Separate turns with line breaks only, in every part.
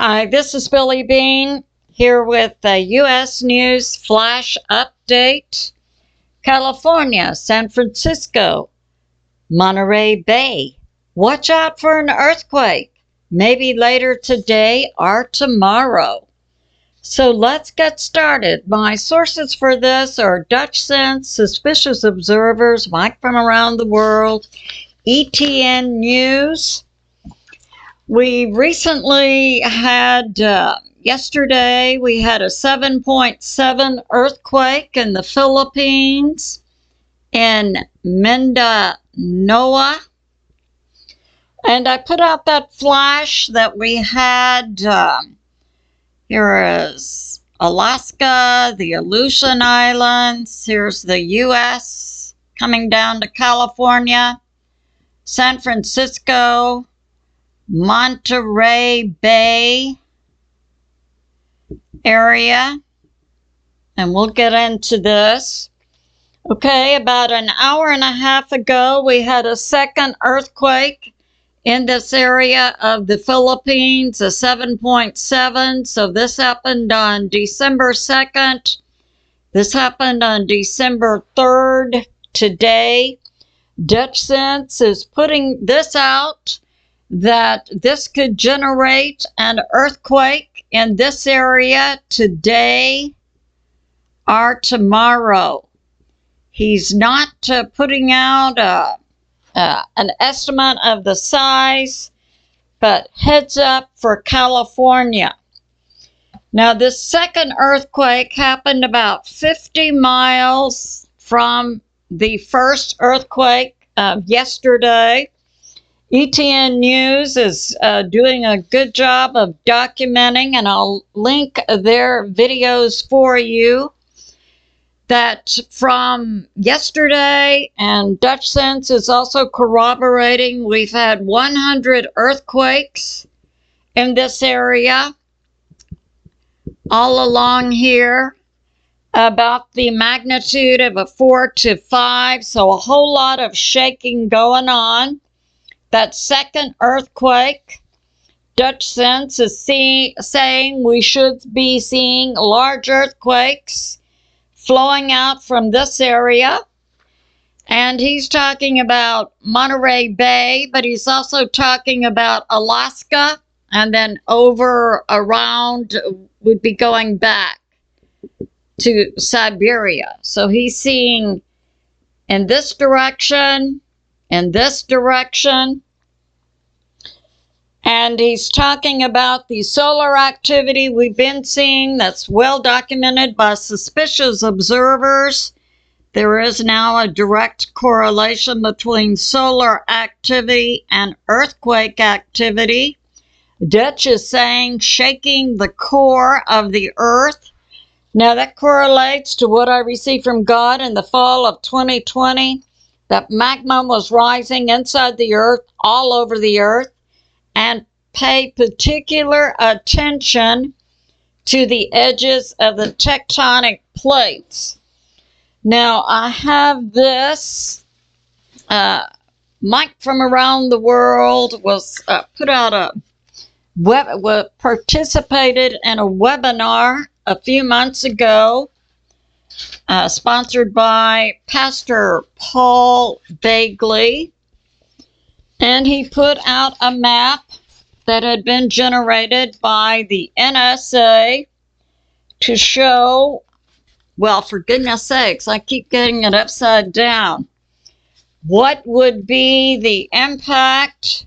Hi, this is Billie Beene here with the U.S. News Flash Update. California, San Francisco, Monterey Bay. Watch out for an earthquake, maybe later today or tomorrow. So let's get started. My sources for this are Dutchsinse, Suspicious Observers, Mike from Around the World, ETN News. We recently had, yesterday, we had a 7.7 earthquake in the Philippines, in Mindanao. And I put out that flash that we had. Here is Alaska, the Aleutian Islands. Here's the U.S. coming down to California, San Francisco, Monterey Bay area, and we'll get into this. Okay, about an hour and a half ago, we had a second earthquake in this area of the Philippines, a 7.7. So this happened on December 2nd. This happened on December 3rd. Today, Dutchsinse is putting this out, that this could generate an earthquake in this area today or tomorrow. He's not putting out an estimate of the size, but heads up for California. Now, this second earthquake happened about 50 miles from the first earthquake of yesterday. ETN News is doing a good job of documenting, and I'll link their videos for you, that from yesterday, and Dutchsinse is also corroborating, we've had 100 earthquakes in this area all along here, about the magnitude of a 4 to 5, so a whole lot of shaking going on. That second earthquake, Dutchsinse is saying we should be seeing large earthquakes flowing out from this area. And he's talking about Monterey Bay, but he's also talking about Alaska, and then over around would be going back to Siberia. So he's seeing in this direction, in this direction. And he's talking about the solar activity we've been seeing that's well documented by suspicious observers. There is now a direct correlation between solar activity and earthquake activity. Dutch is saying shaking the core of the earth. Now that correlates to what I received from God in the fall of 2020. That magma was rising inside the earth, all over the earth, and pay particular attention to the edges of the tectonic plates. Now, I have this. Mike from Around the World was put out participated in a webinar a few months ago, sponsored by Pastor Paul Bagley, and he put out a map that had been generated by the NSA to show, well, for goodness sakes, I keep getting it upside down, what would be the impact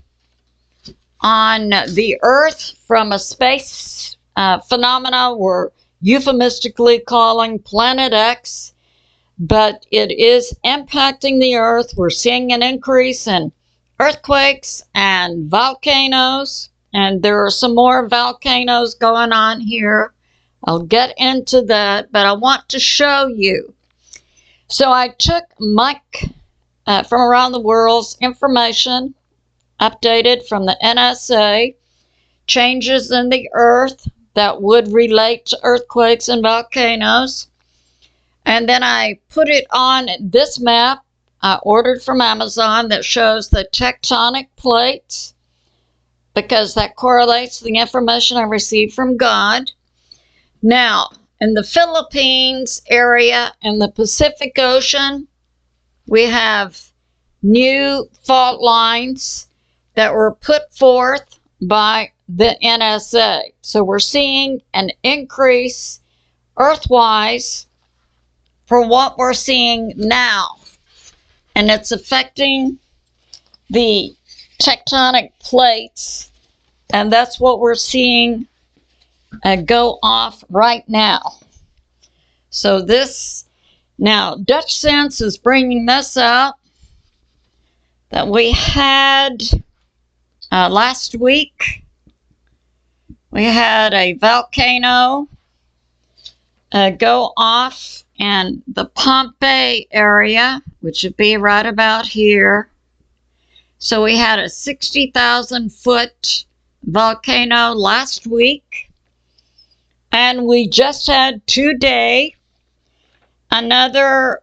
on the Earth from a space phenomena we're euphemistically calling Planet X, but it is impacting the Earth. We're seeing an increase in earthquakes and volcanoes, and there are some more volcanoes going on here. I'll get into that, but I want to show you. So I took Mike from Around the World's information, updated from the NSA, changes in the Earth that would relate to earthquakes and volcanoes, and then I put it on this map I ordered from Amazon that shows the tectonic plates because that correlates the information I received from God. Now, in the Philippines area and the Pacific Ocean, we have new fault lines that were put forth by the NSA. So we're seeing an increase earthwise for what we're seeing now. And it's affecting the tectonic plates. And that's what we're seeing go off right now. So this, now Dutchsinse is bringing this up, that we had last week, we had a volcano go off in the Pompeii area, which would be right about here. So we had a 60,000 foot volcano last week. And we just had today another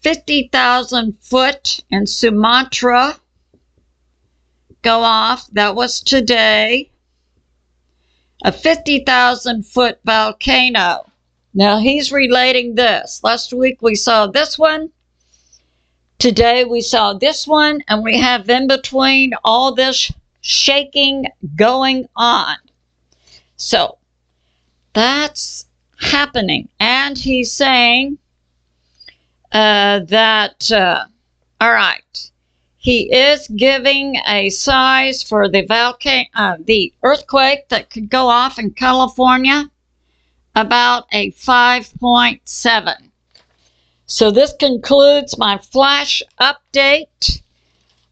50,000 foot in Sumatra go off. That was today. A 50,000 foot volcano. Now he's relating this. Last week we saw this one. Today we saw this one. And we have in between all this shaking going on. So that's happening. And he's saying that, all right, he is giving a size for the the earthquake that could go off in California, about a 5.7. So this concludes my flash update.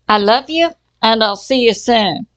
I love you, and I'll see you soon.